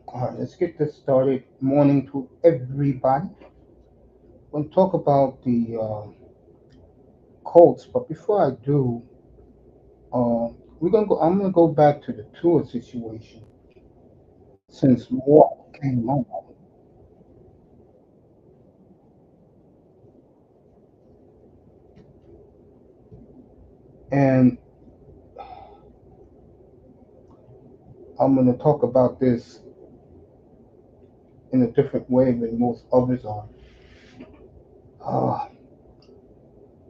All right, let's get this started. Morning to everybody. We'll talk about the Colts, but before I do, we're gonna go. I'm gonna go back to the tour situation since Walk came on, and I'm gonna talk about this in a different way than most others are. Uh,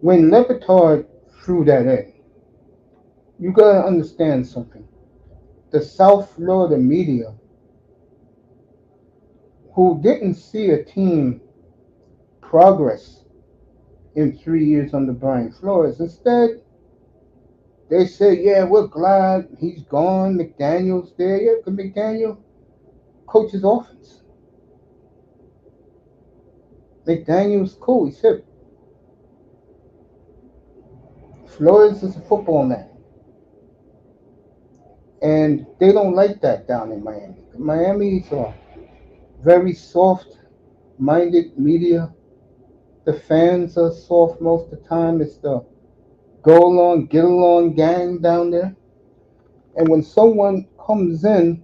when Levitard threw that in, you gotta understand something. The South Florida media, who didn't see a team progress in 3 years under Brian Flores. Instead, they said, yeah, we're glad he's gone. McDaniel's there. Yeah, because McDaniel coaches offense. McDaniel's cool. He said, Flores is a football man. And they don't like that down in Miami. Miami's a very soft minded media. The fans are soft most of the time. It's the go along, get along gang down there. And when someone comes in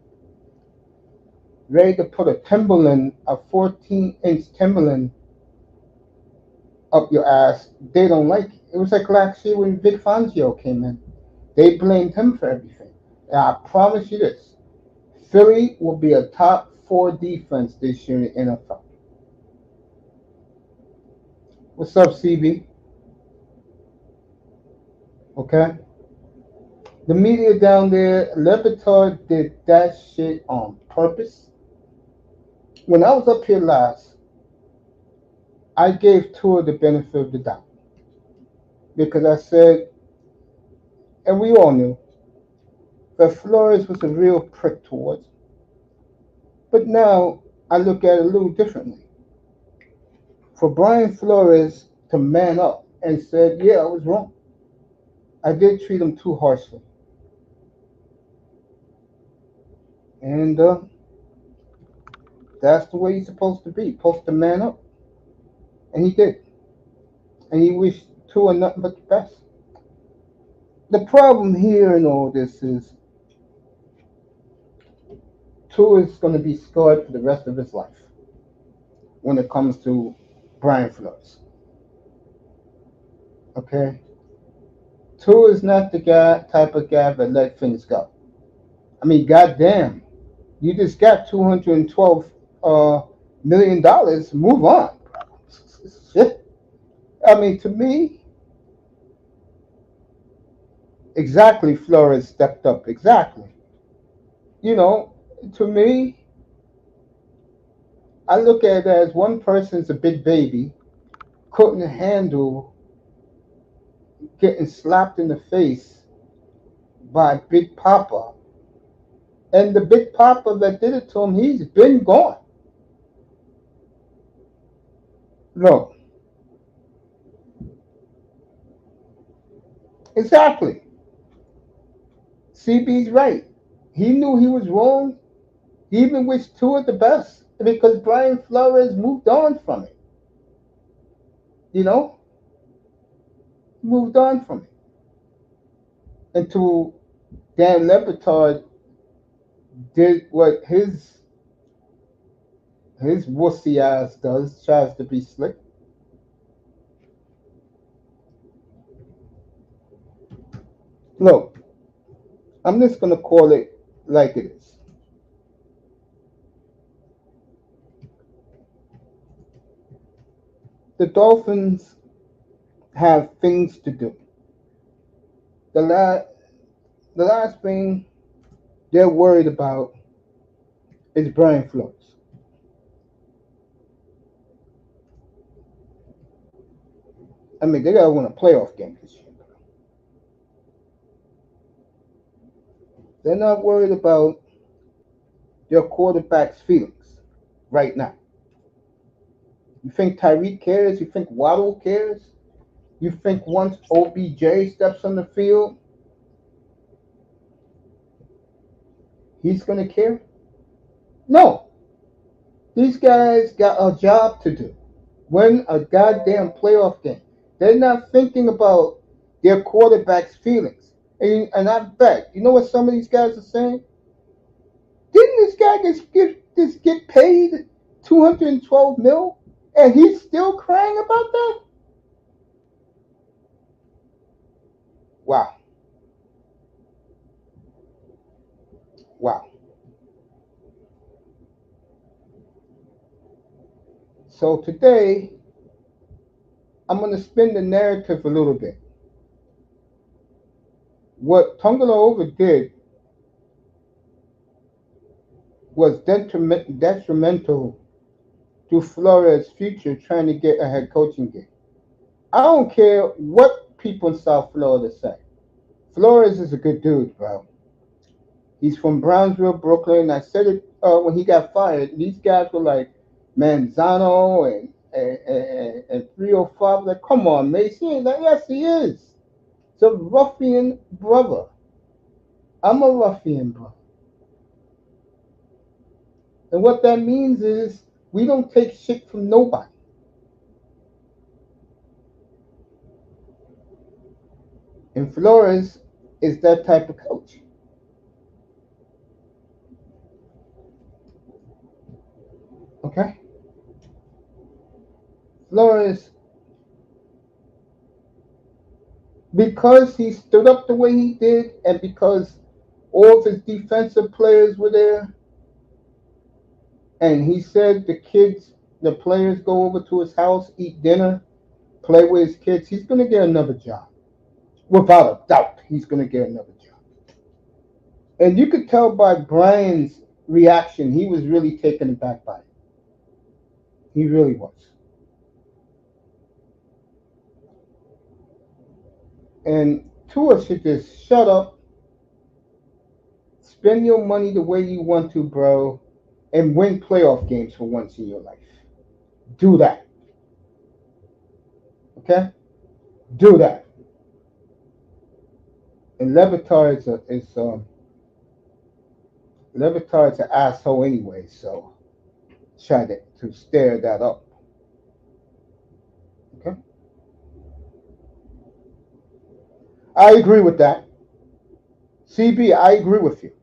ready to put a Timberland, a 14-inch Timberland up your ass, they don't like it. It was like last year when Vic Fangio came in. They blamed him for everything. And I promise you this, Philly will be a top four defense this year in the NFL. What's up, CB? Okay? The media down there, Levitar did that shit on purpose. When I was up here last, I gave Tua the benefit of the doubt. Because I said, and we all knew, that Flores was a real prick towards. But now I look at it a little differently. For Brian Flores to man up and said, yeah, I was wrong. I did treat him too harshly. And that's the way he's supposed to be, supposed to man up. And he did. And he wished Tua nothing but the best. The problem here in all this is Tua is going to be scarred for the rest of his life when it comes to Brian Flores. Okay? Tua is not the guy type of guy that let things go. I mean, goddamn, you just got $212 million. Move on. Shit. I mean, to me, exactly. Flores stepped up. Exactly. You know, to me, I look at it as one person's a big baby, couldn't handle getting slapped in the face by Big Papa, and the Big Papa that did it to him, he's been gone. No, exactly. CB's right. He knew he was wrong. He even wished Tua the best because Brian Flores moved on from it. You know, moved on from it. Until Dan Lepetard did what his wussy ass does, tries to be slick. Look, I'm just gonna call it like it is. The Dolphins have things to do. The last the last thing they're worried about is Brian Flores. I mean, they gotta win a playoff game this year. They're not worried about their quarterback's feelings right now. You think Tyreek cares? You think Waddle cares? You think once OBJ steps on the field, he's gonna care? No, these guys got a job to do. Win a goddamn playoff game. They're not thinking about their quarterback's feelings. And I bet, you know what some of these guys are saying? Didn't this guy just get paid 212 mil? And he's still crying about that? Wow. Wow. So today, I'm going to spin the narrative a little bit. What Tungaloova did was detrimental to Flores' future trying to get a head coaching gig. I don't care what people in South Florida say. Flores is a good dude, bro. He's from Brownsville, Brooklyn. I said it when he got fired. These guys were like Manzano and 305. Like, come on, Macy. Like, yes, he is. It's a ruffian brother. I'm a ruffian brother. And what that means is we don't take shit from nobody. And Flores is that type of coach. Okay? Flores, because he stood up the way he did, and because all of his defensive players were there, and he said the players go over to his house, eat dinner, play with his kids, he's going to get another job. Without a doubt, he's going to get another job. And you could tell by Brian's reaction, he was really taken aback by it. He really was. And Tua should just shut up, spend your money the way you want to, bro, and win playoff games for once in your life. Do that. Okay? Do that. And Levitar Levitar's an asshole anyway, so try to stir that up. Okay? I agree with that. CB, I agree with you.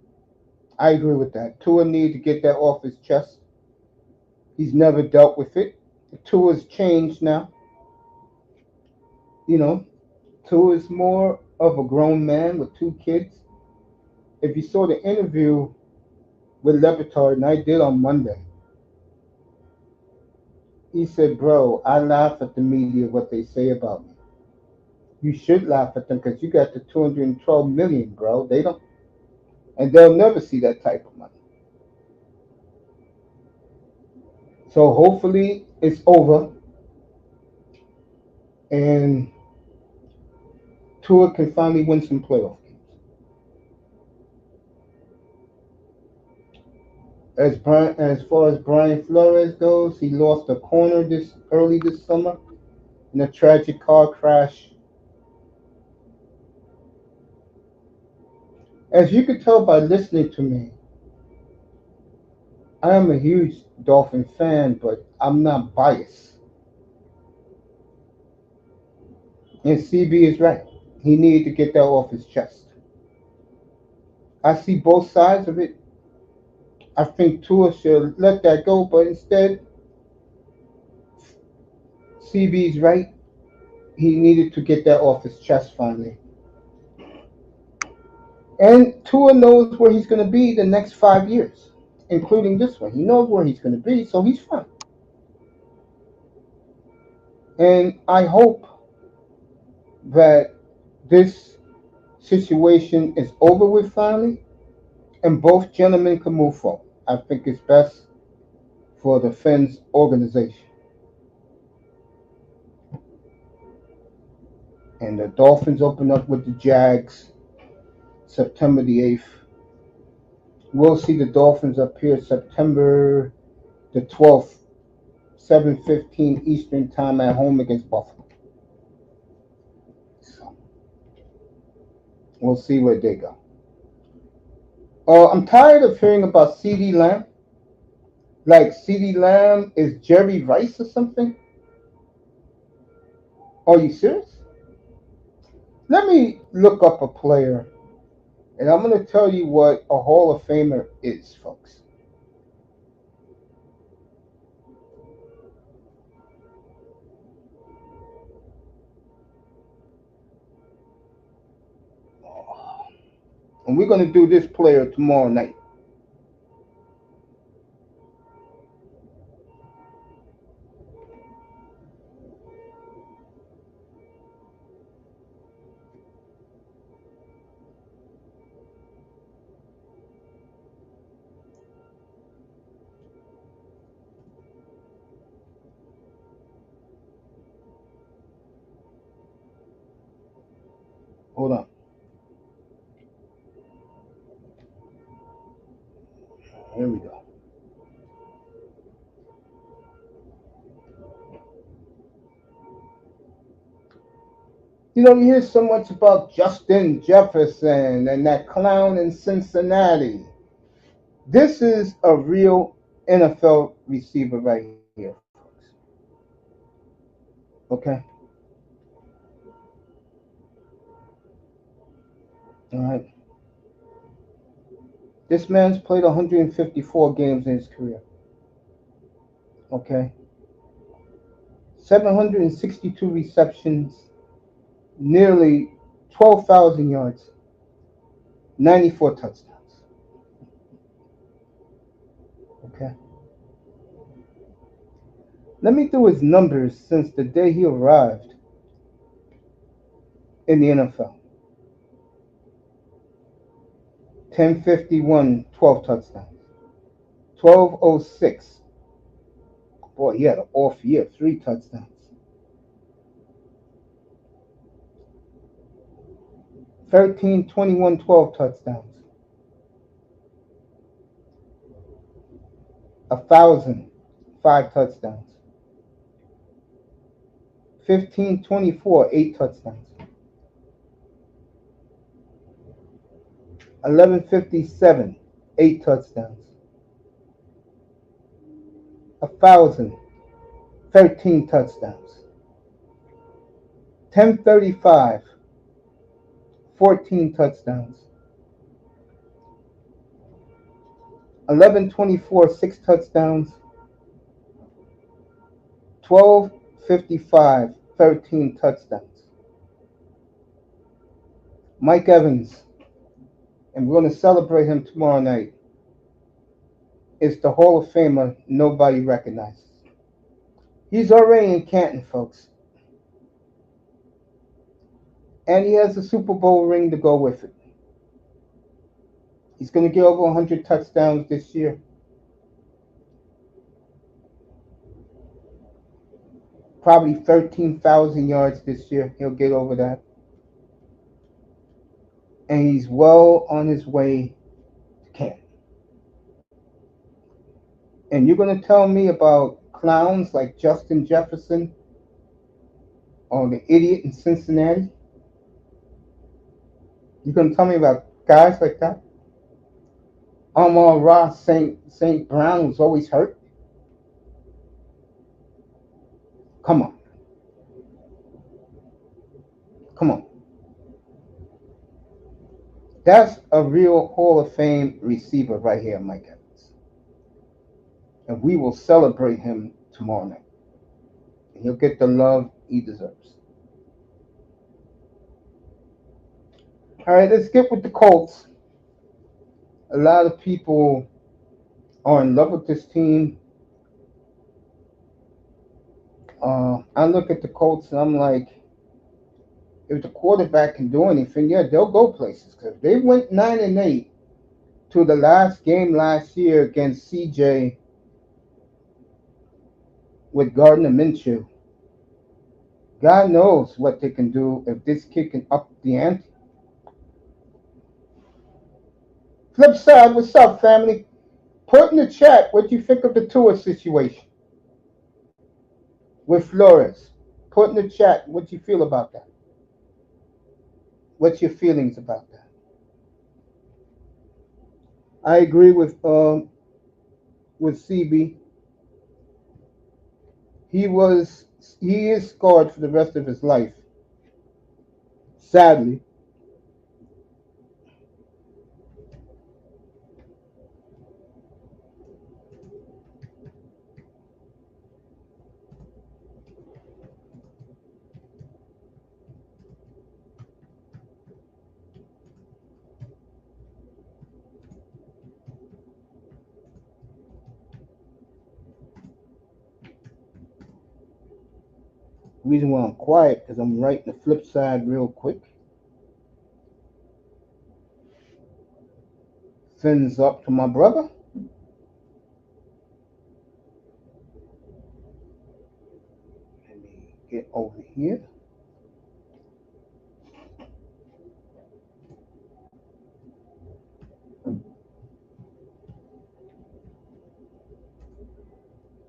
I agree with that. Tua needs to get that off his chest. He's never dealt with it. Tua's changed now. You know, Tua is more of a grown man with two kids. If you saw the interview with Levitar, and I did on Monday, he said, bro, I laugh at the media, what they say about me. You should laugh at them because you got the 212 million, bro. They don't, and they'll never see that type of money. So hopefully it's over, and Tua can finally win some playoff games. As far as Brian Flores goes, he lost a corner early this summer in a tragic car crash. As you could tell by listening to me, I am a huge Dolphin fan, but I'm not biased. And CB is right. He needed to get that off his chest. I see both sides of it. I think Tua should let that go, but instead, CB's right. He needed to get that off his chest finally. And Tua knows where he's going to be the next 5 years, including this one. He knows where he's going to be, so he's fine. And I hope that this situation is over with finally, and both gentlemen can move forward. I think it's best for the Fins organization. And the Dolphins open up with the Jags September the 8th. We'll see the Dolphins up here September the 12th, 7:15 Eastern Time at home against Buffalo. So we'll see where they go. I'm tired of hearing about CeeDee Lamb. Like CeeDee Lamb is Jerry Rice or something? Are you serious? Let me look up a player, and I'm going to tell you what a Hall of Famer is, folks. And we're going to do this player tomorrow night. Hold on. Here we go. You hear so much about Justin Jefferson and that clown in Cincinnati. This is a real NFL receiver right here, folks. Okay? All right. This man's played 154 games in his career. Okay? 762 receptions, nearly 12,000 yards, 94 touchdowns. Okay? Let me do his numbers since the day he arrived in the NFL. 1051, 12 touchdowns. 1206. Boy, he had an off year, 3 touchdowns. 1321, 12 touchdowns. 1,000, 5 touchdowns. 1524, 8 touchdowns. 1157, 8 touchdowns. 1,000, 13 touchdowns. 1035, 14 touchdowns. 1124, 6 touchdowns. 1255, 13 touchdowns. Mike Evans, and we're going to celebrate him tomorrow night, is the Hall of Famer nobody recognizes. He's already in Canton, folks. And he has a Super Bowl ring to go with it. He's going to get over 100 touchdowns this year. Probably 13,000 yards this year. He'll get over that. And he's well on his way to Canton. And you're going to tell me about clowns like Justin Jefferson or the idiot in Cincinnati? You're going to tell me about guys like that? Ross St. Brown was always hurt? Come on. Come on. That's a real Hall of Fame receiver right here, Mike Evans. And we will celebrate him tomorrow night. And he'll get the love he deserves. All right, let's get with the Colts. A lot of people are in love with this team. I look at the Colts and I'm like, if the quarterback can do anything, yeah, they'll go places. Because they went 9-8 to the last game last year against CJ with Gardner Minshew. God knows what they can do if this kid can up the ante. Flip side, what's up, family? Put in the chat what you think of the Tua situation with Flores. Put in the chat what you feel about that. What's your feelings about that? I agree with with CB. He is scarred for the rest of his life. Sadly. The reason why I'm quiet is I'm writing the flip side real quick. Fins up to my brother. Let me get over here.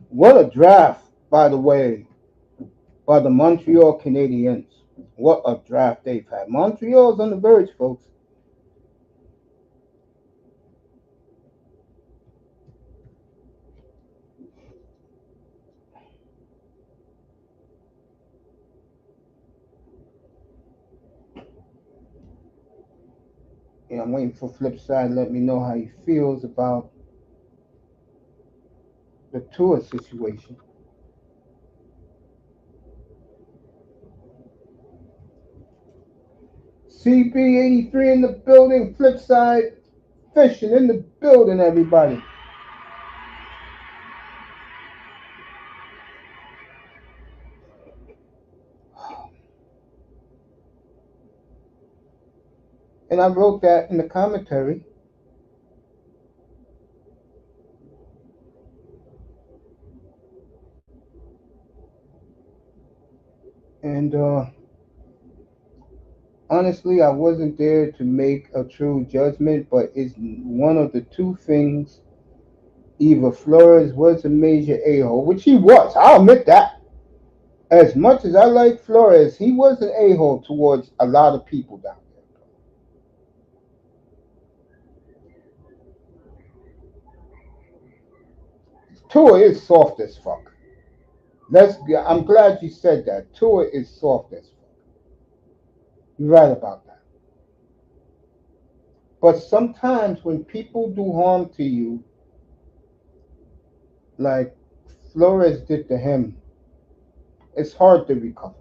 What a draft, by the way, by the Montreal Canadiens. What a draft they've had. Montreal's on the verge, folks. Yeah, I'm waiting for Flipside to let me know how he feels about the tour situation. CB83 in the building, Flipside fishing in the building, everybody. And I wrote that in the commentary. And honestly, I wasn't there to make a true judgment, but it's one of the two things. Either Flores was a major a-hole, which he was. I'll admit that. As much as I like Flores, he was an a-hole towards a lot of people down there. Tua is soft as fuck. I'm glad you said that. Tua is soft as fuck. You're right about that. But sometimes when people do harm to you, like Flores did to him, it's hard to recover.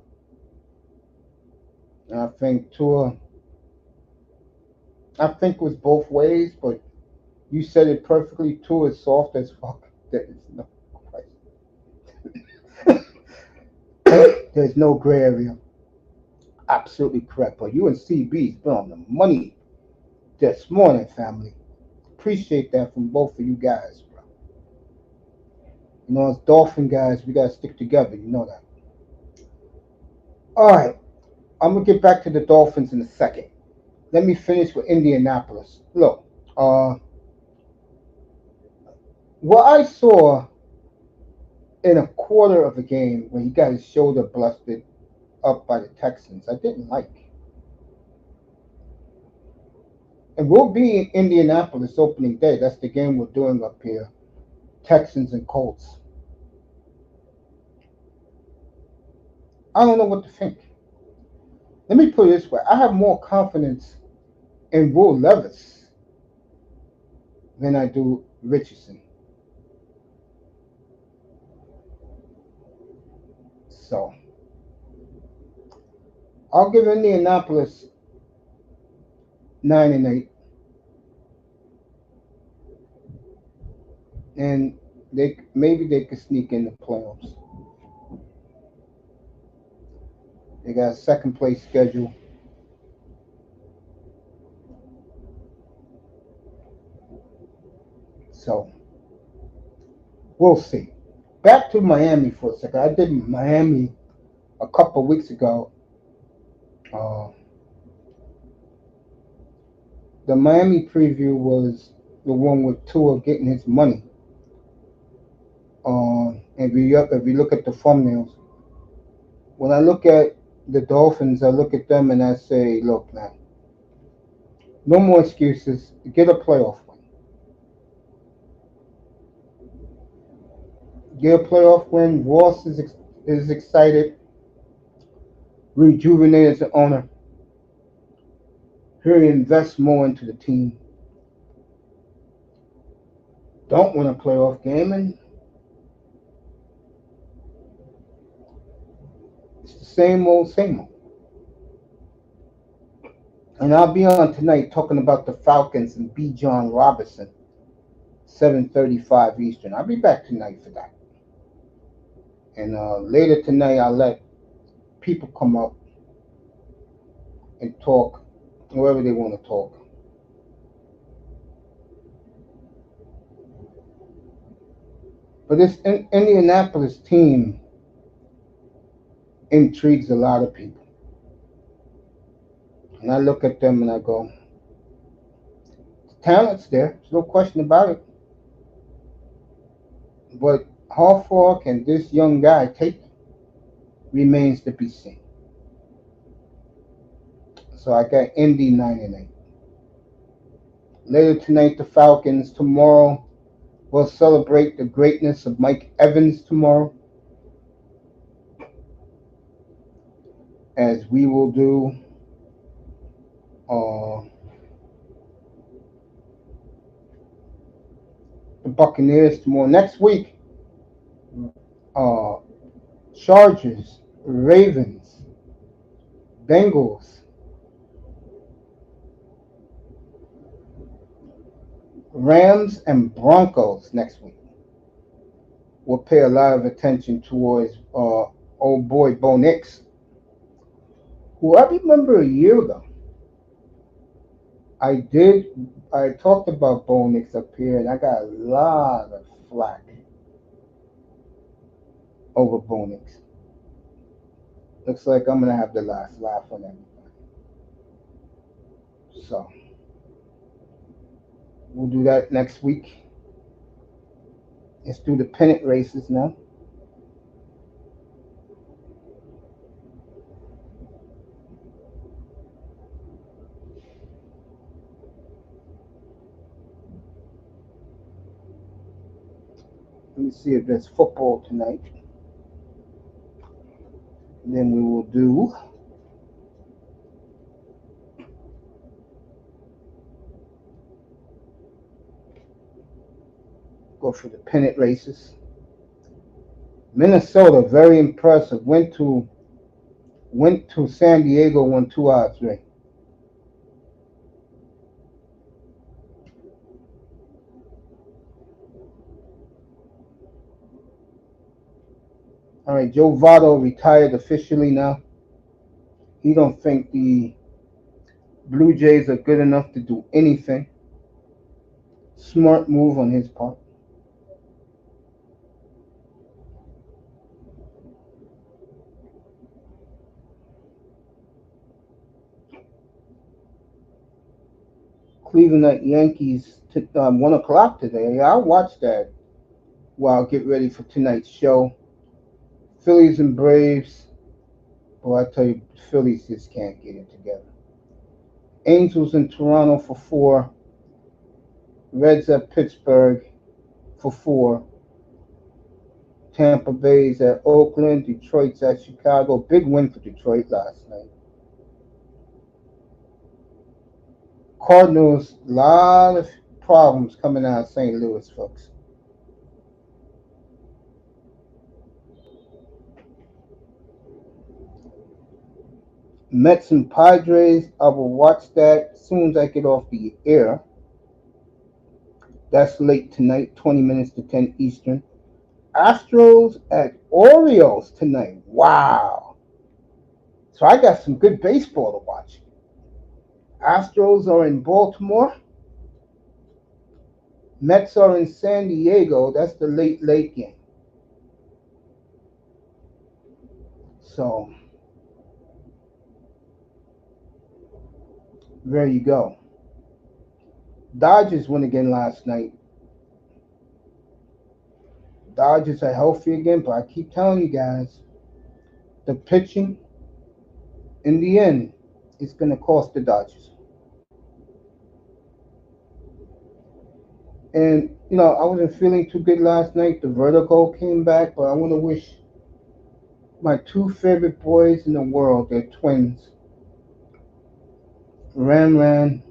And I think Tua, I think it was both ways, but you said it perfectly. Tua is soft as fuck. There is no There's no gray area. Absolutely correct. But you and CB's been on the money this morning, family. Appreciate that from both of you guys, bro. You know, as Dolphin guys, we gotta stick together. You know that. All right, I'm gonna get back to the Dolphins in a second. Let me finish with Indianapolis. Look, what I saw in a quarter of a game when he got his shoulder busted up by the Texans, I didn't like. And we'll be in Indianapolis opening day. That's the game we're doing up here. Texans and Colts. I don't know what to think. Let me put it this way. I have more confidence in Will Levis than I do Richardson. So I'll give Indianapolis 9-8. And maybe they could sneak in the playoffs. They got a second place schedule. So we'll see. Back to Miami for a second. I did Miami a couple of weeks ago. The Miami preview was the one with Tua getting his money. If you look at the thumbnails, when I look at the Dolphins, I look at them and I say, look, man, no more excuses. Get a playoff win. get a playoff win. Ross is excited, rejuvenated as an owner. He invests more into the team. Don't win a playoff game, and it's the same old, same old. And I'll be on tonight talking about the Falcons and B. John Robinson, 7:35 Eastern. I'll be back tonight for that. And later tonight, I'll let people come up and talk wherever they want to talk. But this Indianapolis team intrigues a lot of people. And I look at them and I go, the talent's there. There's no question about it. But how far can this young guy take them remains to be seen. So I got Indy 9-8. Later tonight, the Falcons. Tomorrow, we'll celebrate the greatness of Mike Evans tomorrow, as we will do the Buccaneers tomorrow. Next week, uh, Chargers, Ravens, Bengals, Rams, and Broncos next week. We'll pay a lot of attention towards old boy Bo Nix, who I remember a year ago. I talked about Bo Nix up here, and I got a lot of flack over Bo Nix. Looks like I'm going to have the last laugh on everybody. So, we'll do that next week. Let's do the pennant races now. Let me see if there's football tonight. And then we will go for the pennant races. Minnesota, very impressive. Went to San Diego, won 2 out of 3. All right, Joe Votto retired officially now. He don't think the Blue Jays are good enough to do anything. Smart move on his part. Cleveland at Yankees 1 o'clock today. I'll watch that while I get ready for tonight's show. Phillies and Braves. Boy, I tell you, Phillies just can't get it together. Angels in Toronto for 4. Reds at Pittsburgh for 4. Tampa Bay's at Oakland. Detroit's at Chicago. Big win for Detroit last night. Cardinals, a lot of problems coming out of St. Louis, folks. Mets and Padres, I will watch that as soon as I get off the air. That's late tonight, 20 minutes to 10 Eastern. Astros at Orioles tonight. Wow. So I got some good baseball to watch. Astros are in Baltimore. Mets are in San Diego. That's the late game. So, there you go. Dodgers won again last night. Dodgers are healthy again, but I keep telling you guys, the pitching, in the end, is going to cost the Dodgers. And I wasn't feeling too good last night. The vertigo came back, but I want to wish my two favorite boys in the world, they're twins, Ran Ran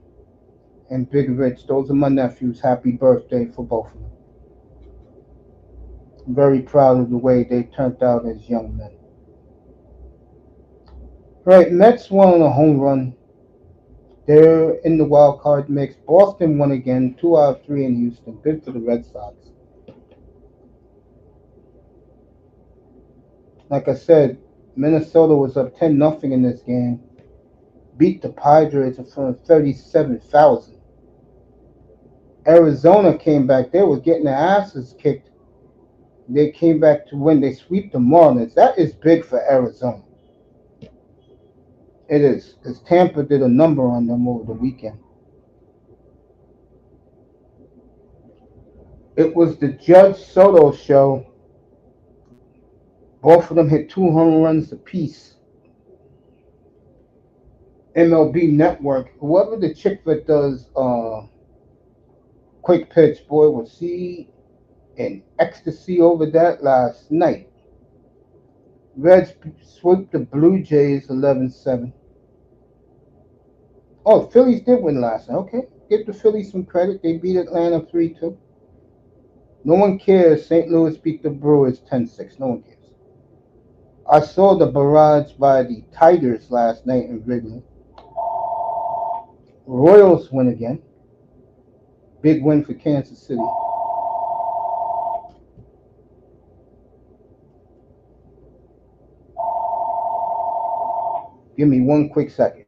and Big Rich. Those are my nephews. Happy birthday for both of them. I'm very proud of the way they turned out as young men. Right, Mets won on a home run. They're in the wild card mix. Boston won again, 2 out of 3 in Houston. Good for the Red Sox. Like I said, Minnesota was up 10-0 in this game. Beat the Padres in front of 37,000. Arizona came back. They were getting their asses kicked. They came back to win. They sweep the Marlins. That is big for Arizona. It is. Because Tampa did a number on them over the weekend. It was the Judge Soto show. Both of them hit 2 home runs apiece. MLB Network. Whoever the chick that does quick pitch, boy, was she in ecstasy over that last night. Reds swept the Blue Jays 11-7. Oh, the Phillies did win last night. Okay, give the Phillies some credit. They beat Atlanta 3-2. No one cares. St. Louis beat the Brewers 10-6. No one cares. I saw the barrage by the Tigers last night in Wrigley. Royals win again. Big win for Kansas City. Give me one quick second.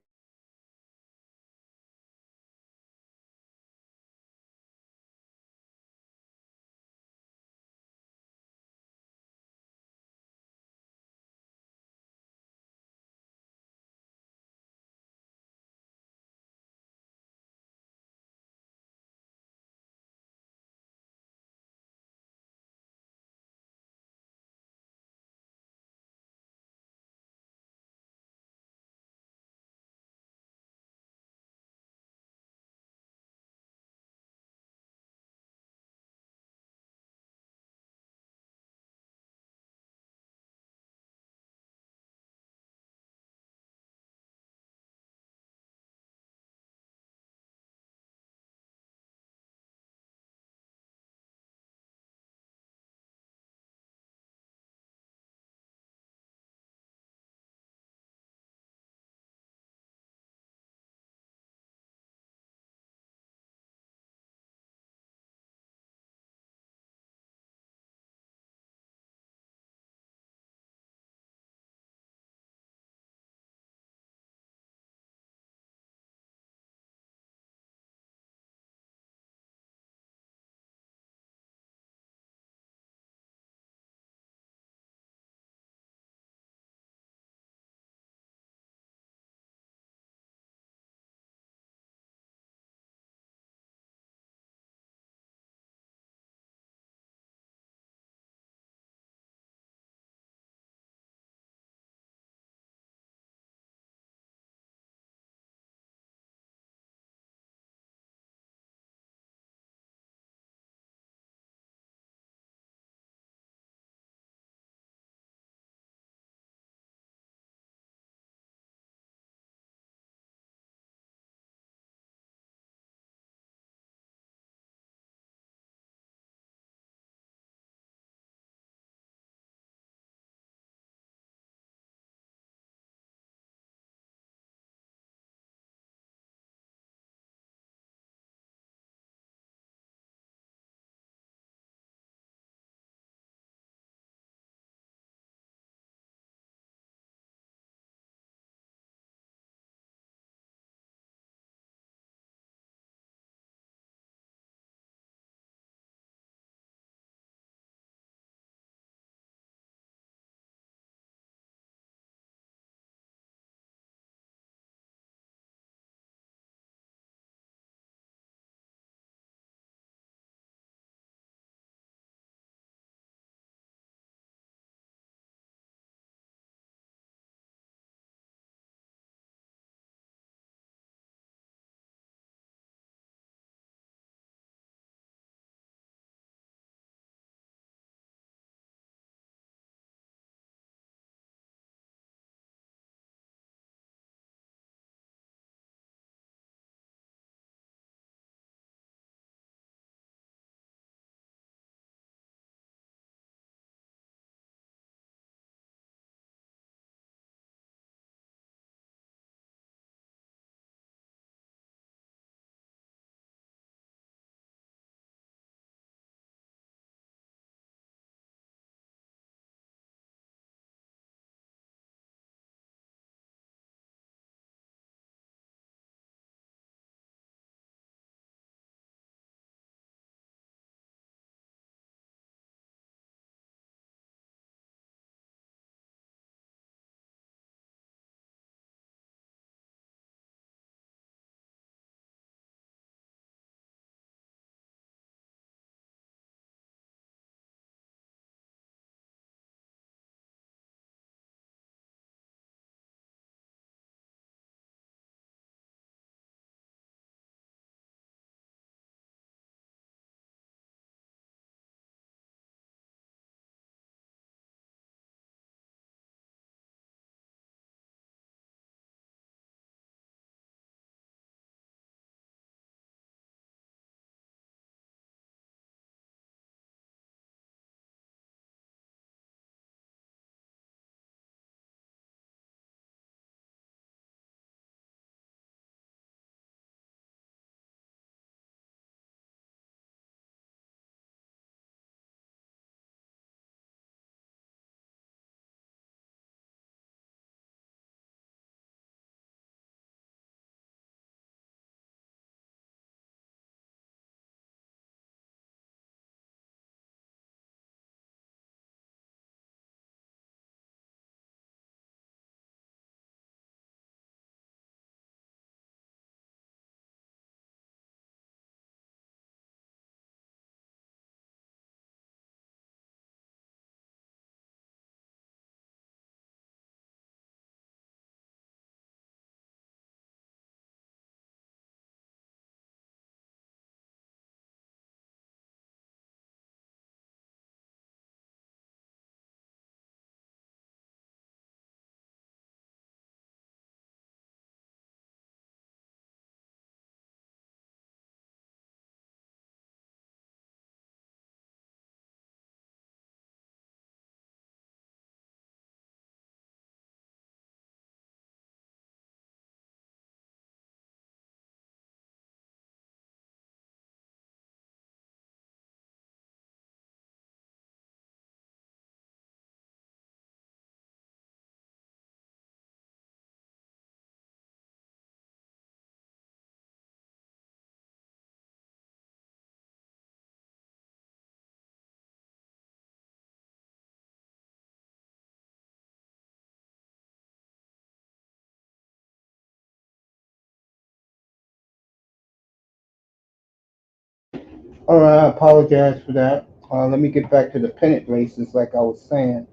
All right, I apologize for that. Let me get back to the pennant races, like I was saying.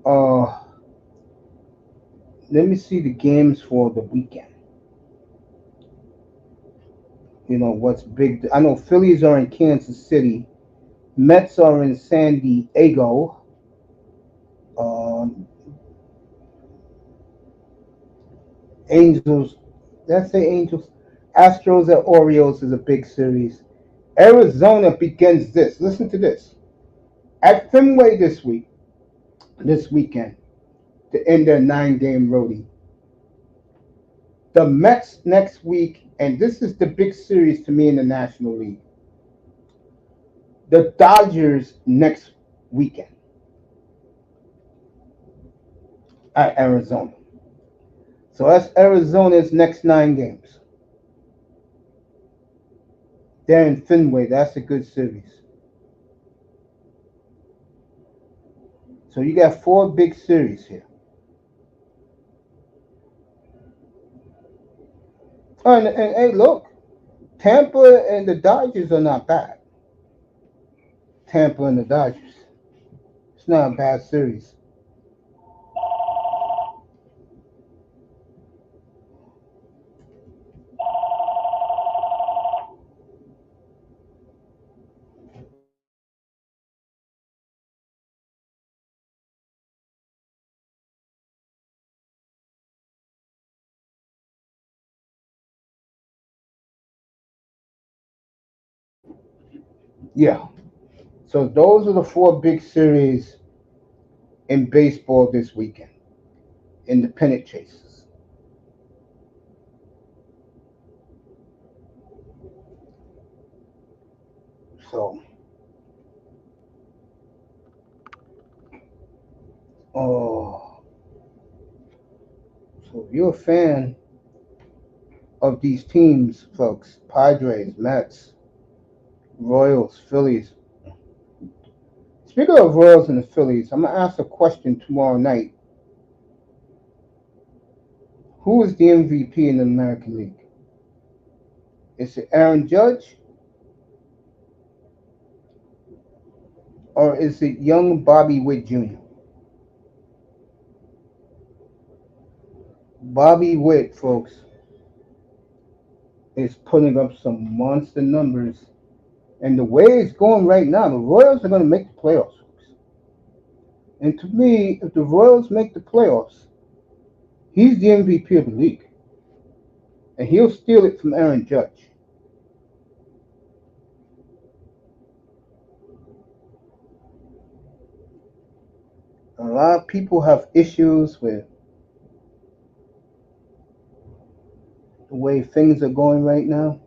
Uh, Let me see the games for the weekend. You know what's big? I know Phillies are in Kansas City. Mets are in San Diego. Um, Angels. Did I say Angels? Astros at Orioles is a big series. Arizona begins this. Listen to this. At Fenway this weekend, to end their 9-game roadie. The Mets next week, and this is the big series to me in the National League. The Dodgers next weekend at Arizona. So that's Arizona's next 9 games. They're in Fenway. That's a good series. So you got 4 big series here. And hey, look, Tampa and the Dodgers are not bad. Tampa and the Dodgers. It's not a bad series. Yeah. So those are the 4 big series in baseball this weekend in the pennant chases. So, oh, so if you're a fan of these teams, folks, Padres, Mets, Royals, Phillies. Speaking of Royals and the Phillies, I'm gonna ask a question tomorrow night. Who is the MVP in the American League? Is it Aaron Judge or is it young Bobby Witt Jr.? Bobby Witt, folks, is putting up some monster numbers. And the way it's going right now, the Royals are going to make the playoffs, folks. And to me, if the Royals make the playoffs, he's the MVP of the league. And he'll steal it from Aaron Judge. A lot of people have issues with the way things are going right now.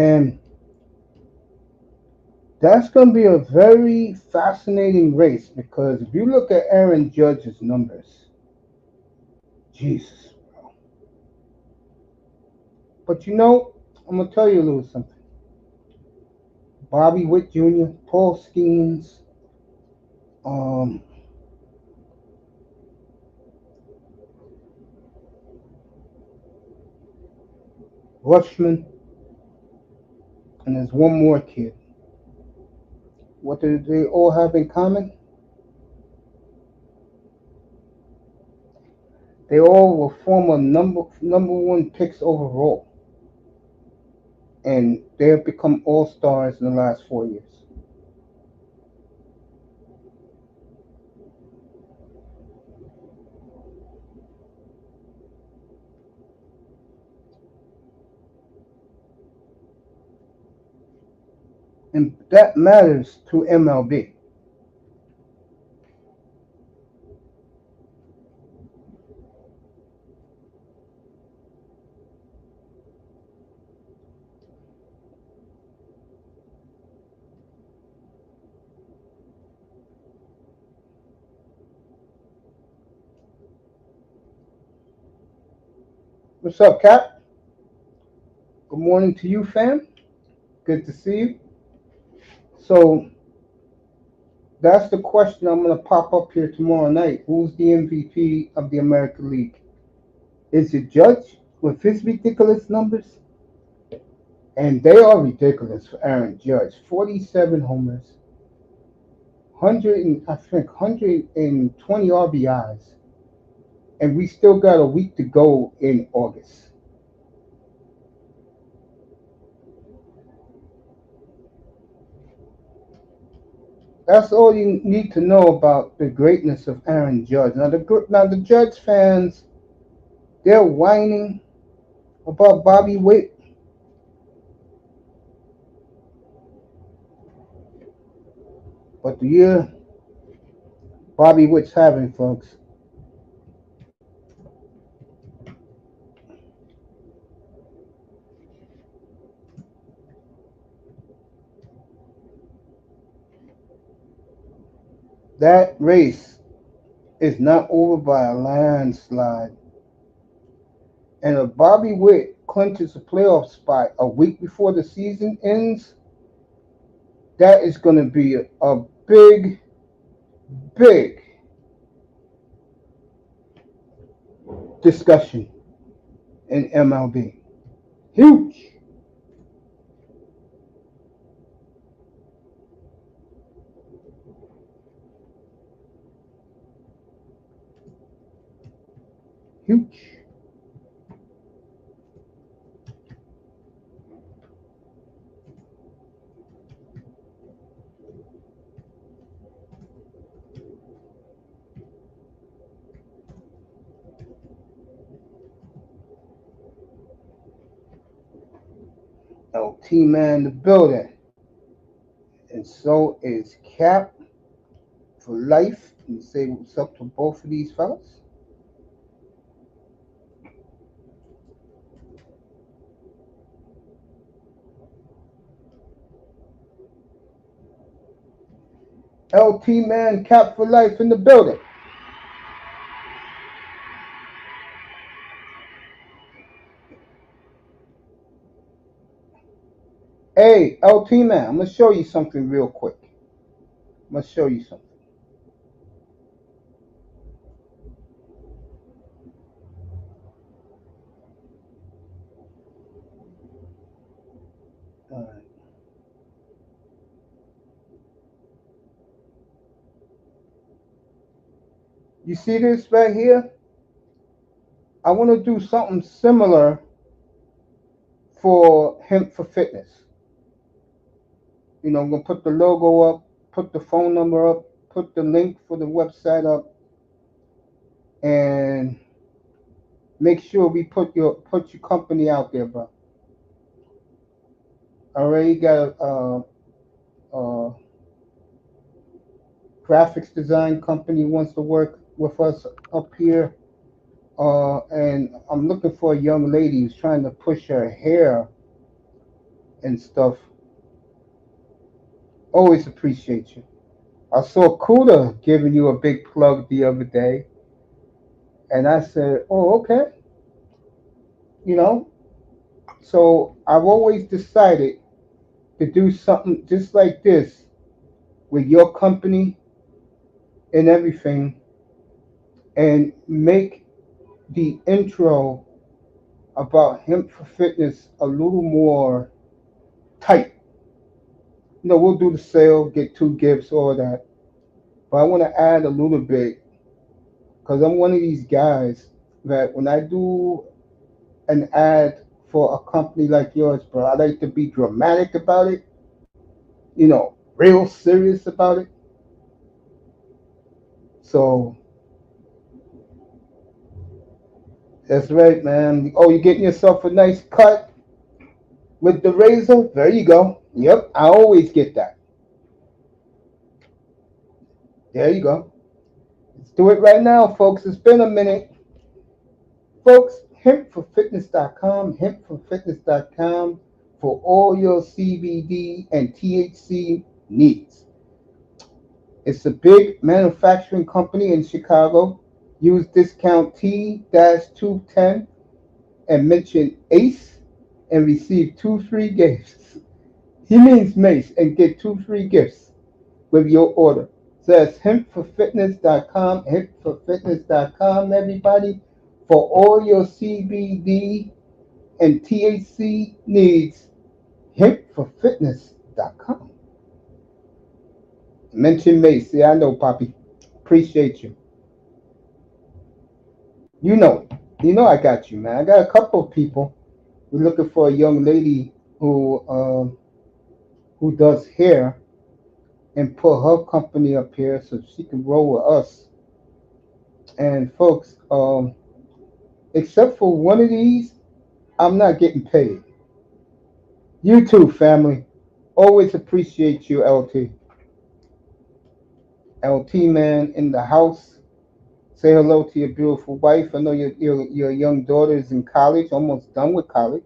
And that's going to be a very fascinating race because if you look at Aaron Judge's numbers, Jesus. But I'm going to tell you a little something. Bobby Witt Jr., Paul Skeens, um, Rushman, and there's one more kid. What do they all have in common? They all were former number one picks overall, and they have become all stars in the last 4 years. And that matters to MLB. What's up, Cap? Good morning to you, fam. Good to see you. So that's the question I'm going to pop up here tomorrow night. Who's the MVP of the American League? Is it Judge with his ridiculous numbers? And they are ridiculous for Aaron Judge. 47 homers, 120 RBIs, and we still got a week to go in August. That's all you need to know about the greatness of Aaron Judge. Now the Judge fans, they're whining about Bobby Witt. But the year Bobby Witt's having, folks, that race is not over by a landslide. And if Bobby Witt clinches a playoff spot a week before the season ends, that is going to be a big, big discussion in MLB. Huge. Huge. LT Man in the building. And so is Cap for life. And say what's up to both of these fellas. LT Man, Cap for life in the building. Hey, LT Man, I'm going to show you something real quick. I'm going to show you something. All right. You see this right here? I want to do something similar for Hemp for Fitness. You know, I'm going to put the logo up, put the phone number up, put the link for the website up, and make sure we put your company out there, bro. Already got a graphics design company wants to work with us up here. And I'm looking for a young lady who's trying to push her hair and stuff. Always appreciate you. I saw Kuda giving you a big plug the other day. And I said, oh, okay. You know, so I've always decided to do something just like this with your company and everything, and make the intro about Hemp for Fitness a little more tight. We'll do the sale, get two gifts, all that. But I want to add a little bit because I'm one of these guys that when I do an ad for a company like yours, bro, I like to be dramatic about it, real serious about it. So that's right, man. Oh, you're getting yourself a nice cut with the razor? There you go. Yep, I always get that. There you go. Let's do it right now, folks. It's been a minute. Folks, hempforfitness.com, hempforfitness.com for all your CBD and THC needs. It's a big manufacturing company in Chicago. Use discount T-210 and mention ACE and receive 2 free gifts. He means Mace and get 2 free gifts with your order. So that's hempforfitness.com, hempforfitness.com, everybody, for all your CBD and THC needs, hempforfitness.com. Mention Mace. Yeah, I know, Poppy. Appreciate you. You know it. You know I got you, man. I got a couple of people. We're looking for a young lady who does hair and put her company up here so she can roll with us. And folks, except for one of these, I'm not getting paid. You too, family. Always appreciate you, LT. LT, man, in the house. Say hello to your beautiful wife. I know your young daughter is in college, almost done with college.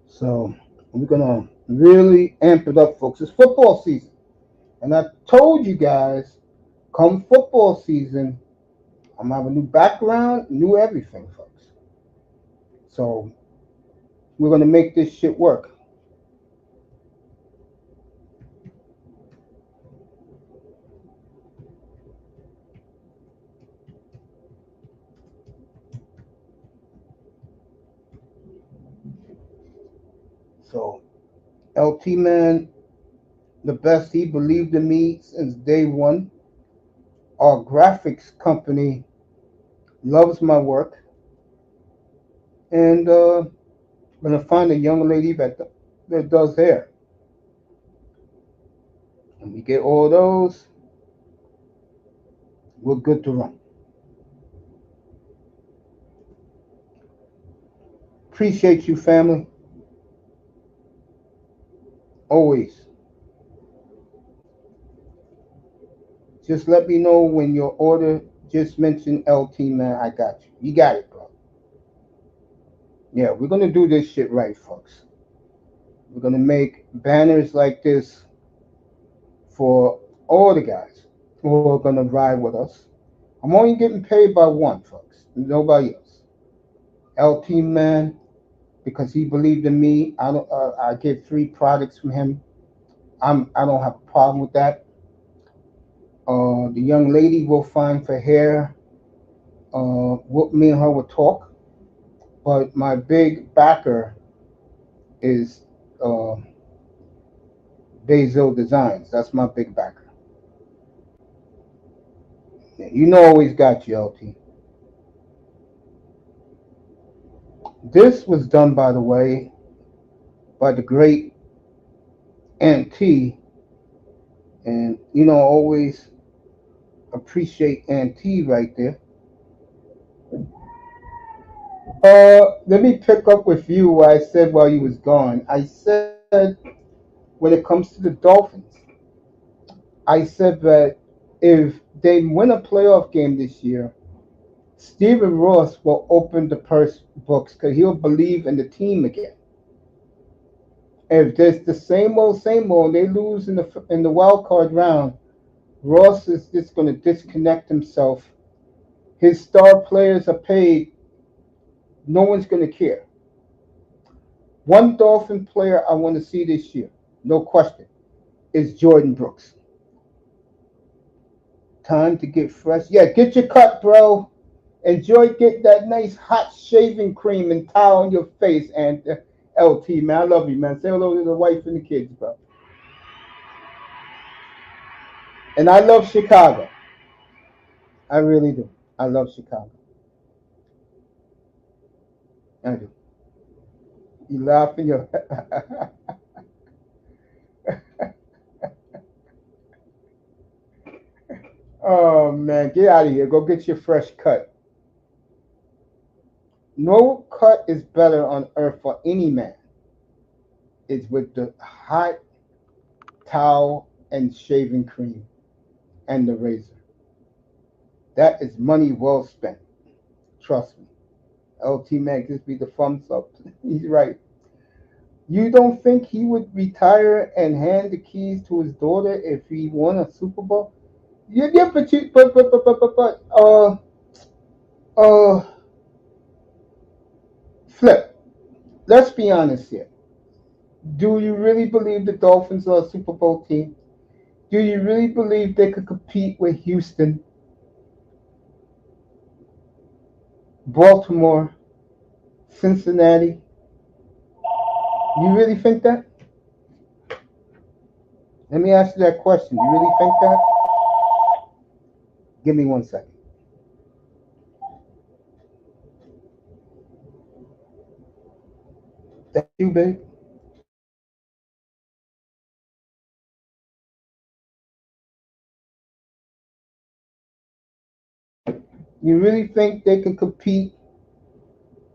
So we're gonna really amp it up, folks. It's football season, and I told you guys, come football season, I'm gonna have a new background, new everything, folks. So we're gonna make this shit work. So LT, man, the best. He believed in me since day one. Our graphics company loves my work, and I'm gonna find a young lady that does hair, and we get all those. We're good to run. Appreciate you, family. Always. Just let me know when your order. Just mention LT, man. I got you. You got it, bro. Yeah, we're gonna do this shit right, folks. We're gonna make banners like this for all the guys who are gonna ride with us. I'm only getting paid by one, folks. Nobody else. LT, man, because he believed in me. I don't. I get 3 products from him. I don't have a problem with that. The young lady will find for hair. Me and her will talk. But my big backer is uh, Basil Designs. That's my big backer. You know, always got you, LT. This was done, by the way, by the great Aunt T, and always appreciate Aunt T right there. Let me pick up with you what I said while you was gone. I said when it comes to the Dolphins, I said that if they win a playoff game this year, Stephen Ross will open the purse books because he'll believe in the team again. If there's the same old, they lose in the wild card round, Ross is just going to disconnect himself. His star players are paid. No one's going to care. One Dolphin player I want to see this year, no question, is Jordan Brooks. Time to get fresh. Yeah, get your cut, bro. Enjoy getting that nice hot shaving cream and towel on your face. And LT, man, I love you, man. Say hello to the wife and the kids, bro. And I love Chicago. I really do. I love Chicago. I do. You laughing? You Oh man, get out of here. Go get your fresh cut. No cut is better on earth for any man. It's with the hot towel and shaving cream and the razor. That is money well spent. Trust me. LT Mac just be the thumbs up. He's right. You don't think he would retire and hand the keys to his daughter if he won a Super Bowl? Yeah, yeah, but you, uh, Flip. Let's be honest here. Do you really believe the Dolphins are a Super Bowl team? Do you really believe they could compete with Houston, Baltimore, Cincinnati? You really think that? Let me ask you that question. You really think that? Give me 1 second. That you, babe? You really think they can compete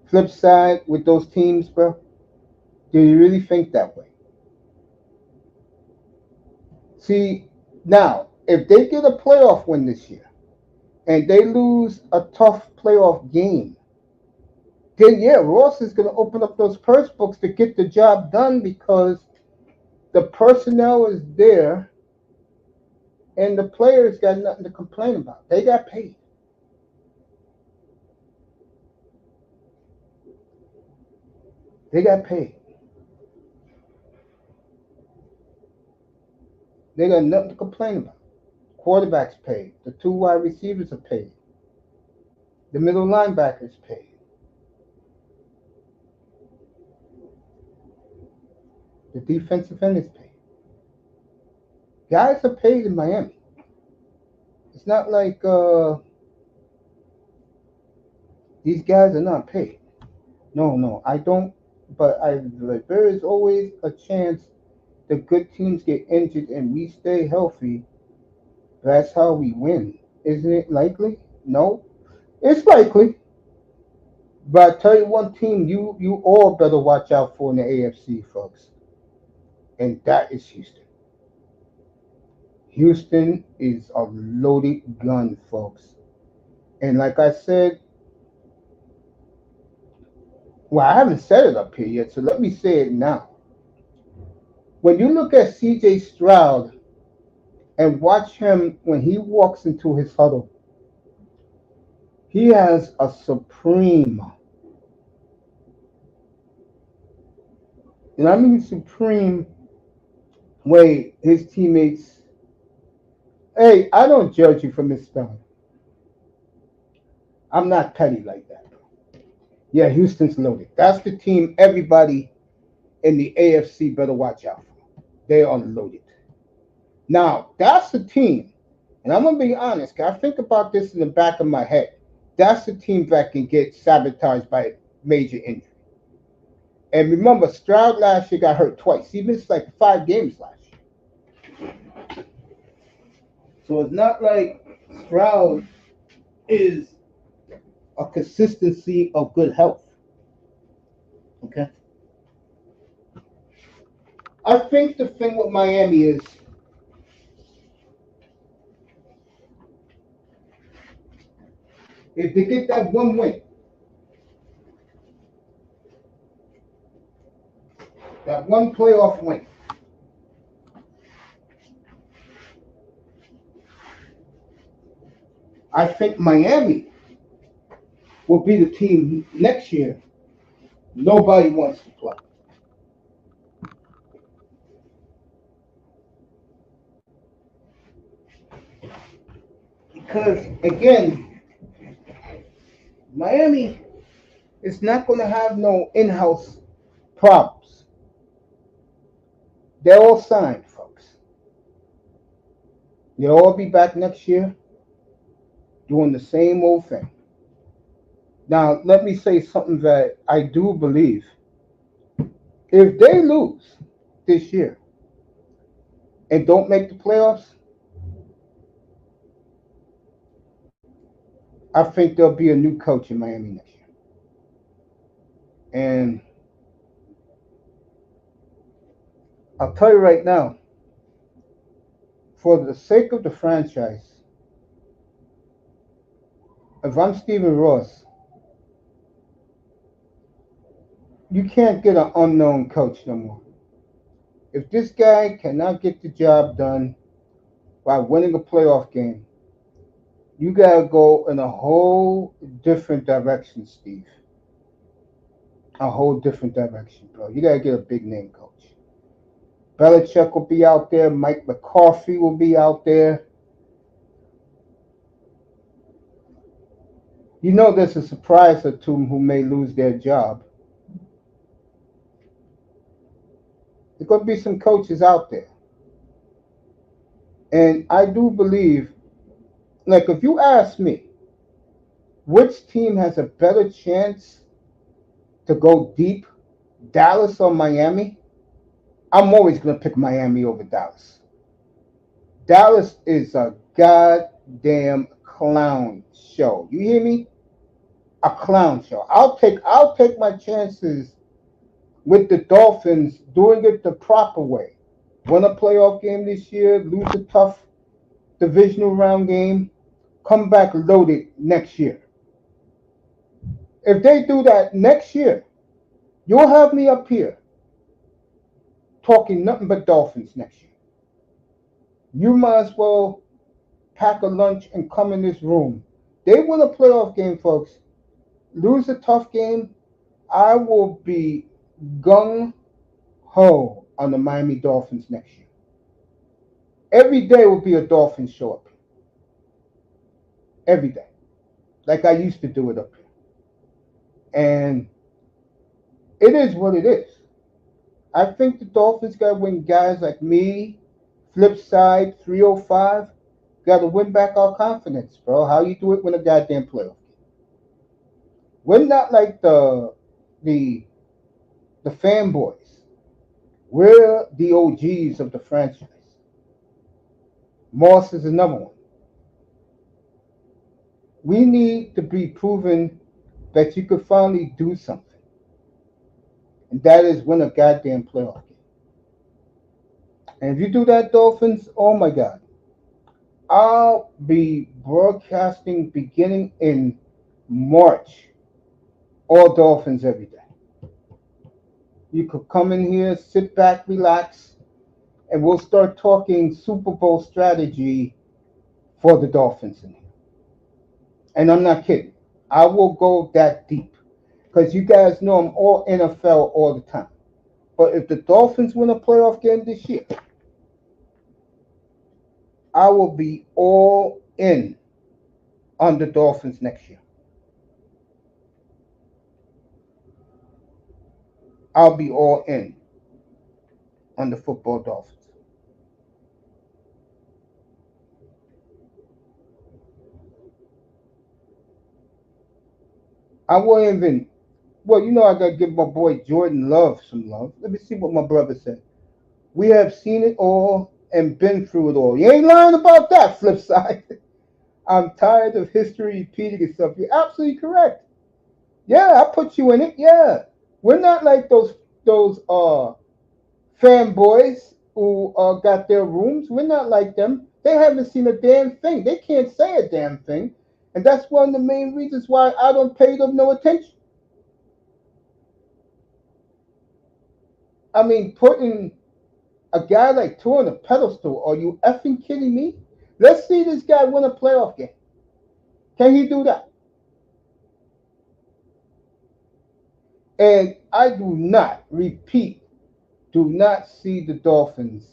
flip side with those teams, bro? Do you really think that way? See, now, if they get a playoff win this year and they lose a tough playoff game, then yeah, Ross is going to open up those purse books to get the job done because the personnel is there and the players got nothing to complain about. They got paid. They got paid. They got nothing to complain about. Quarterback's paid. The two wide receivers are paid. The middle linebackers paid. The defensive end is paid. Guys are paid in Miami. It's not like these guys are not paid. No, no, I don't. But there is always a chance the good teams get injured and we stay healthy. That's how we win. Isn't it likely? No, it's likely. But I tell you one team you all better watch out for in the AFC, folks, and that is Houston. Houston is a loaded gun, folks. And like I said, well, I haven't said it up here yet, so let me say it now. When you look at CJ Stroud and watch him when he walks into his huddle, he has a supreme, and I mean supreme, way his teammates. Hey, I don't judge you for misspelling. I'm not petty like that. Yeah, Houston's loaded. That's the team everybody in the AFC better watch out for. They are loaded. Now, that's the team, and I'm going to be honest, 'cause I think about this in the back of my head. That's the team that can get sabotaged by a major injury. And remember, Stroud last year got hurt twice. He missed like 5 games last year. So it's not like Stroud is a consistency of good health. Okay? I think the thing with Miami If they get that one win, that one playoff win, I think Miami will be the team next year nobody wants to play. Because, again, Miami is not going to have no in-house problems. They're all signed, folks. They'll all be back next year doing the same old thing. Now, let me say something that I do believe. If they lose this year and don't make the playoffs, I think there'll be a new coach in Miami next year. And I'll tell you right now, for the sake of the franchise, if I'm Stephen Ross, you can't get an unknown coach no more. If this guy cannot get the job done by winning a playoff game, you gotta go in a whole different direction, Steve. A whole different direction, bro. You gotta get a big name coach. Belichick will be out there. Mike McCarthy will be out there. You know there's a surprise or two who may lose their job. There's going to be some coaches out there. And I do believe, like if you ask me, which team has a better chance to go deep, Dallas or Miami? I'm always going to pick Miami over Dallas. Dallas is a goddamn clown show. You hear me? A clown show. I'll take my chances with the Dolphins doing it the proper way. Win a playoff game this year, lose a tough divisional round game, come back loaded next year. If they do that next year, you'll have me up here talking nothing but Dolphins next year. You might as well pack a lunch and come in this room. They win a playoff game, folks. Lose a tough game, I will be gung-ho on the Miami Dolphins next year. Every day will be a Dolphins show up here. Every day. Like I used to do it up here. And it is what it is. I think the Dolphins got to win guys like me, Flipside, 305. Got to win back our confidence, bro. How you do it? Win a goddamn playoff game. We're not like the fanboys. We're the OGs of the franchise. Moss is another one. We need to be proven that you could finally do something. And that is win a goddamn playoff game. And if you do that, Dolphins, oh my God. I'll be broadcasting beginning in March. All Dolphins every day. You could come in here, sit back, relax, and we'll start talking Super Bowl strategy for the Dolphins in here. And I'm not kidding. I will go that deep. Because you guys know I'm all NFL all the time. But if the Dolphins win a playoff game this year, I will be all in on the Dolphins next year. I'll be all in on the football Dolphins. I won't even, well, you know I got to give my boy Jordan Love some love. Let me see what my brother said. We have seen it all and been through it all. You ain't lying about that, Flipside. I'm tired of history repeating itself. You're absolutely correct. Yeah, I put you in it. Yeah. We're not like those fanboys who got their rooms. We're not like them. They haven't seen a damn thing. They can't say a damn thing. And that's one of the main reasons why I don't pay them no attention. I mean, putting a guy like Tua on a pedestal, are you effing kidding me? Let's see this guy win a playoff game. Can he do that? And I do not, repeat, do not see the Dolphins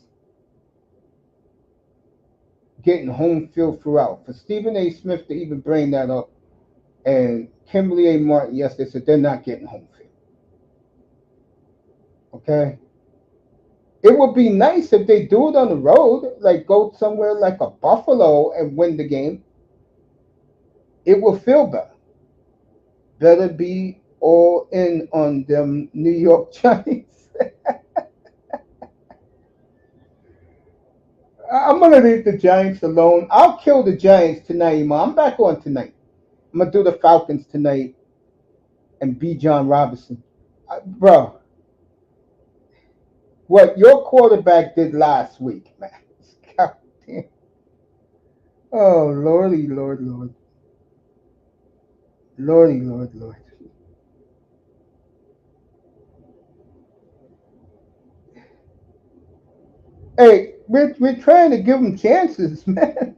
getting home field throughout. For Stephen A. Smith to even bring that up, and Kimberly A. Martin, yes, they said they're not getting home field. Okay? It would be nice if they do it on the road, like go somewhere like a Buffalo and win the game. It will feel better. Better be all in on them New York Giants. I'm going to leave the Giants alone. I'll kill the Giants tonight, Iman. I'm back on tonight. I'm going to do the Falcons tonight and B. John Robinson. Bro, what your quarterback did last week, man. God damn. Oh, Lordy, Lord, Lord. Lordy, Lord, Lord. Hey, we're trying to give them chances, man.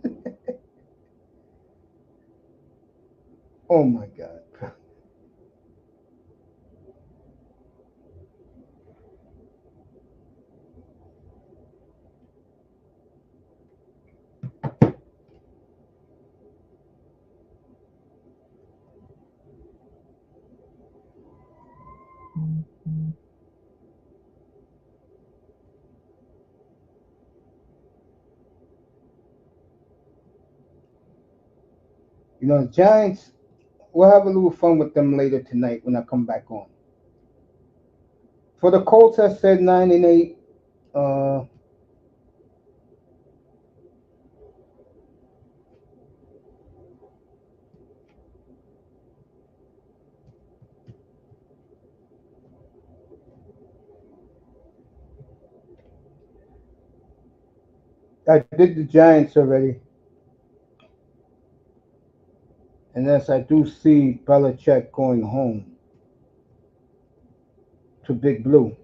Oh, my God. You know, the Giants, we'll have a little fun with them later tonight when I come back on. For the Colts, I said 9-8. Uh, I did the Giants already. And as I do see Belichick going home to Big Blue.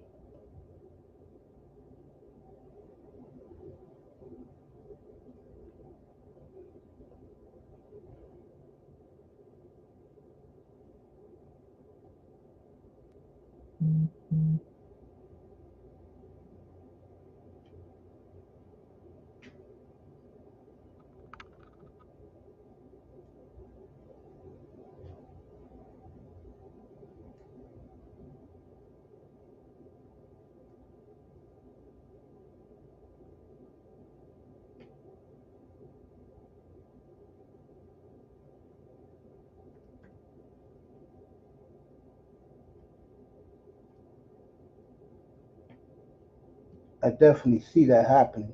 I definitely see that happening.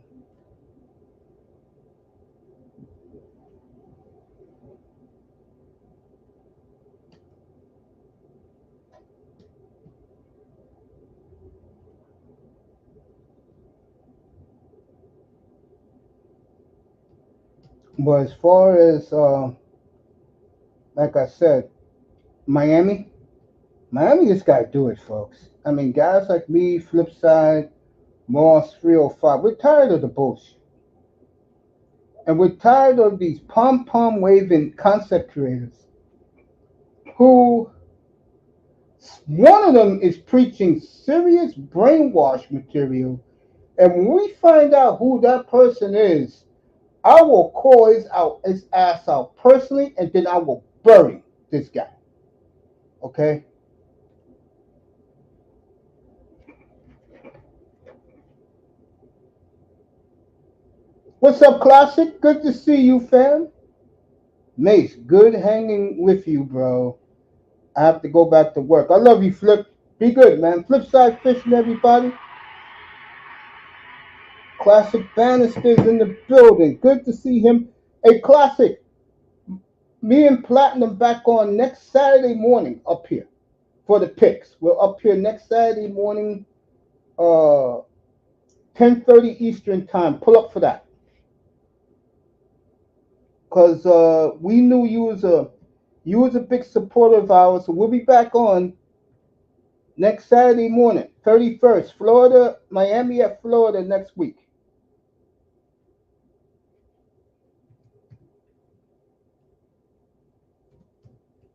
But as far as, like I said, Miami, Miami just got to do it, folks. I mean, guys like me, Flipside, Moss 305, we're tired of the bullshit. And we're tired of these pom pom waving concept creators who, one of them is preaching serious brainwash material. And when we find out who that person is, I will call his ass out personally, and then I will bury this guy. Okay? What's up, Classic? Good to see you, fam. Mace, good hanging with you, bro. I have to go back to work. I love you, Flip. Be good, man. Flipside fishing, everybody. Classic Bannister's in the building. Good to see him. Hey, Classic, me and Platinum back on next Saturday morning up here for the picks. We're up here next Saturday morning, 10:30 Eastern time. Pull up for that. because we knew you was a big supporter of ours. So we'll be back on next Saturday morning, 31st, Florida, Miami at Florida next week.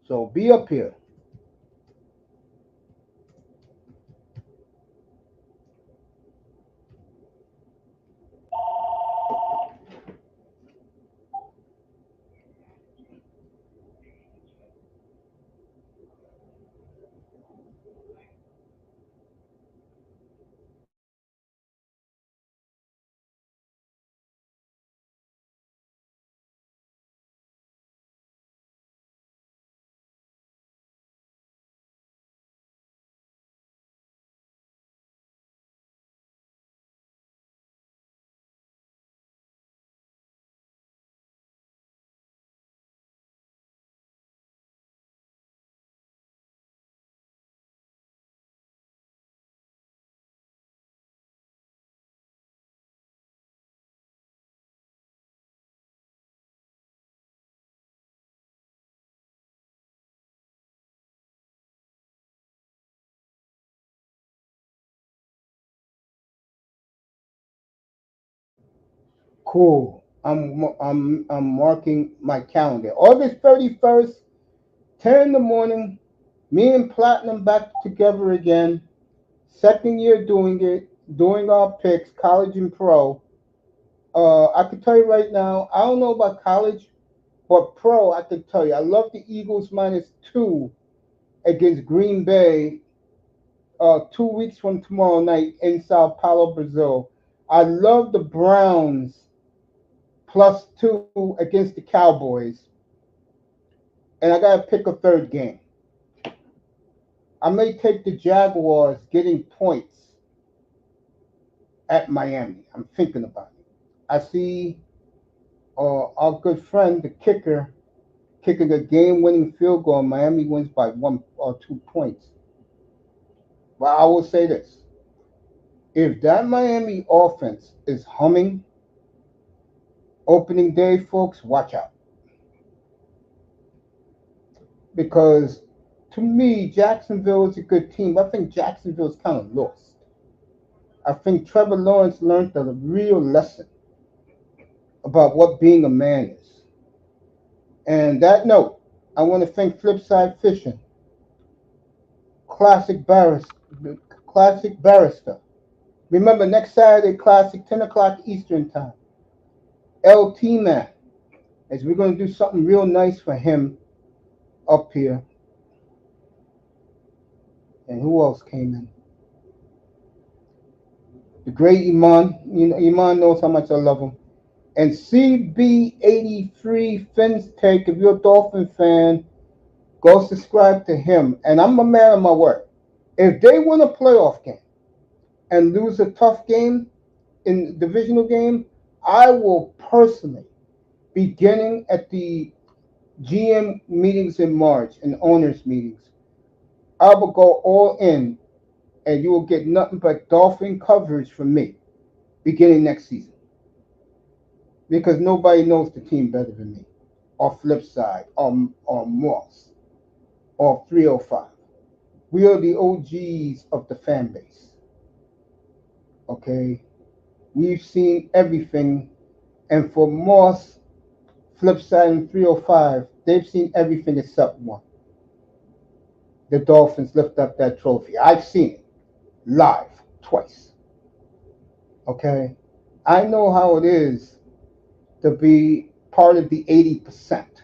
So be up here. Cool. I'm marking my calendar. August 31st, 10 in the morning. Me and Platinum back together again. Second year doing it, doing our picks, college and pro. I can tell you right now, I don't know about college, but pro, I can tell you, I love the Eagles -2 against Green Bay 2 weeks from tomorrow night in Sao Paulo, Brazil. I love the Browns +2 against the Cowboys. And I got to pick a third game. I may take the Jaguars getting points at Miami. I'm thinking about it. I see our good friend, the kicker, kicking a game-winning field goal. Miami wins by 1 or 2 points. But I will say this: if that Miami offense is humming opening day, folks, watch out. Because to me, Jacksonville is a good team. But I think Jacksonville's kind of lost. I think Trevor Lawrence learned a real lesson about what being a man is. And that note, I want to thank Flipside Fishing, Classic Barrister, Classic Barrister. Remember, next Saturday, Classic, 10 o'clock Eastern Time. LT Man, as we're going to do something real nice for him up here. And who else came in? The great Iman. You know, Iman knows how much I love him. And CB83 Fins Take, if you're a Dolphin fan, go subscribe to him. And I'm a man of my word. If they win a playoff game and lose a tough game in the divisional game, I will personally, beginning at the GM meetings in March and owners meetings, I will go all in and you will get nothing but Dolphin coverage from me beginning next season. Because nobody knows the team better than me, or Flipside, or Moss, or 305. We are the OGs of the fan base. Okay? We've seen everything. And for Moss, Flipside, and 305, they've seen everything except one. The Dolphins lift up that trophy. I've seen it live twice. Okay? I know how it is to be part of the 80%.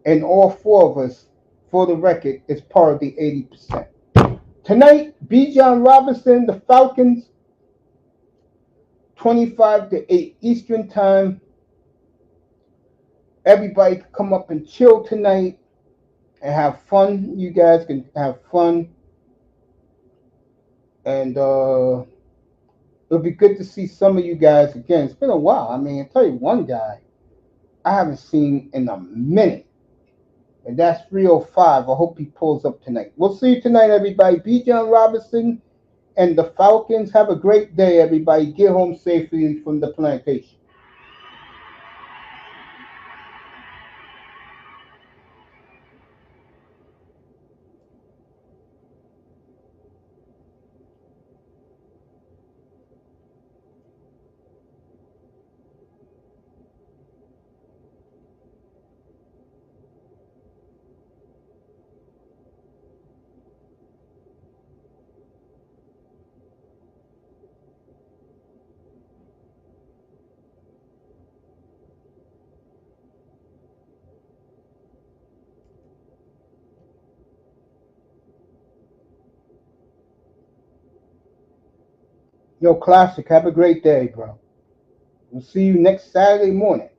And all four of us, for the record, is part of the 80%. Tonight, B. John Robinson, the Falcons, 25-8 Eastern Time. Everybody can come up and chill tonight and have fun. You guys can have fun. And it'll be good to see some of you guys again. It's been a while. I mean, I'll tell you one guy I haven't seen in a minute. And that's 305. I hope he pulls up tonight. We'll see you tonight, everybody. B. John Robinson and the Falcons. Have a great day, everybody. Get home safely from the plantation. Yo, Classic, have a great day, bro. We'll see you next Saturday morning.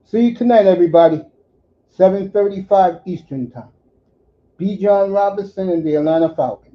See you tonight, everybody. 7:35 Eastern Time. B. John Robinson and the Atlanta Falcons.